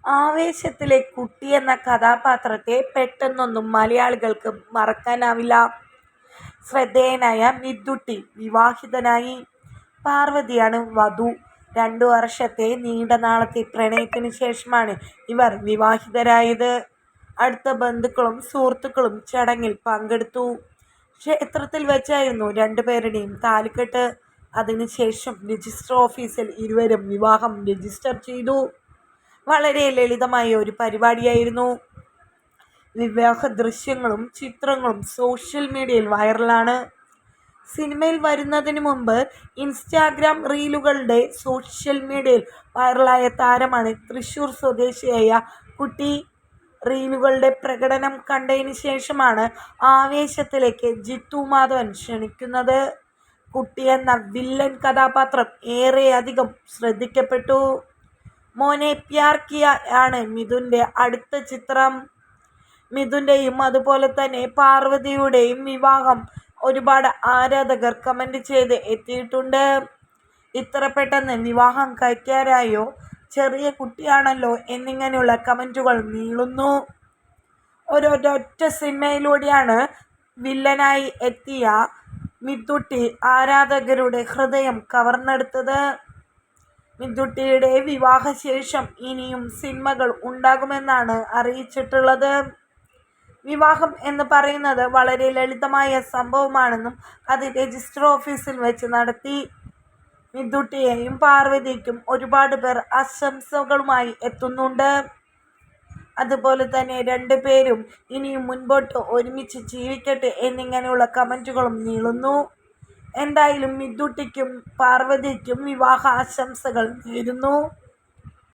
ആവേശത്തിലെ കുട്ടി എന്ന കഥാപാത്രത്തെ പെട്ടെന്നൊന്നും മലയാളികൾക്ക് മറക്കാനാവില്ല. ശ്രദ്ധേയനായ മിഥുട്ടി വിവാഹിതനായി. പാർവതിയാണ് വധു. 2 വർഷത്തെ നീണ്ട നാളത്തെ പ്രണയത്തിന് ശേഷമാണ് ഇവർ വിവാഹിതരായത്. അടുത്ത ബന്ധുക്കളും സുഹൃത്തുക്കളും ചടങ്ങിൽ പങ്കെടുത്തു. ക്ഷേത്രത്തിൽ വെച്ചായിരുന്നു രണ്ടുപേരുടെയും താലികെട്ട്. അതിനുശേഷം രജിസ്റ്റർ ഓഫീസിൽ ഇരുവരും വിവാഹം രജിസ്റ്റർ ചെയ്തു. വളരെ ലളിതമായ ഒരു പരിപാടിയായിരുന്നു. വിവാഹ ദൃശ്യങ്ങളും ചിത്രങ്ങളും സോഷ്യൽ മീഡിയയിൽ വൈറലാണ്. സിനിമയിൽ വരുന്നതിന് മുമ്പ് ഇൻസ്റ്റാഗ്രാം റീലുകളുടെ സോഷ്യൽ മീഡിയയിൽ വൈറലായ താരമാണ് തൃശ്ശൂർ സ്വദേശിയായ കുട്ടി. റീലുകളുടെ പ്രകടനം കണ്ടതിന് ശേഷമാണ് ആവേശത്തിലേക്ക് ജിത്തു മാധവൻ ക്ഷണിക്കുന്നത്. കുട്ടി എന്ന വില്ലൻ കഥാപാത്രം ഏറെയധികം ശ്രദ്ധിക്കപ്പെട്ടു. മോനെ പ്യാർ കിയ ആണ് മിഥുൻ്റെ അടുത്ത ചിത്രം. മിഥുൻ്റെയും അതുപോലെ തന്നെ പാർവതിയുടെയും വിവാഹം ഒരുപാട് ആരാധകർ കമൻ്റ് ചെയ്ത് എത്തിയിട്ടുണ്ട്. ഇത്ര പെട്ടെന്ന് വിവാഹം കഴിക്കാറായോ, ചെറിയ കുട്ടിയാണല്ലോ എന്നിങ്ങനെയുള്ള കമൻറ്റുകൾ നീളുന്നു. ഒരൊറ്റ സിനിമയിലൂടെയാണ് വില്ലനായി എത്തിയ മിഥുട്ടി ആരാധകരുടെ ഹൃദയം കവർന്നെടുത്തത്. മിഥുട്ടിയുടെ വിവാഹശേഷം ഇനിയും സിനിമകൾ ഉണ്ടാകുമെന്നാണ് അറിയിച്ചിട്ടുള്ളത്. വിവാഹം എന്ന് പറയുന്നത് വളരെ ലളിതമായ സംഭവമാണെന്നും അത് രജിസ്റ്റർ ഓഫീസിൽ വെച്ച് നടത്തി. മിഥുട്ടിയെയും പാർവതിക്കും ഒരുപാട് പേർ ആശംസകളുമായി എത്തുന്നുണ്ട്. അതുപോലെ തന്നെ രണ്ടുപേരും ഇനിയും മുൻപോട്ട് ഒരുമിച്ച് ജീവിക്കട്ടെ എന്നിങ്ങനെയുള്ള കമൻറ്റുകളും നീളുന്നു. എന്തായാലും മിഥുട്ടിക്കും പാർവതിക്കും വിവാഹ ആശംസകൾ നേരുന്നു.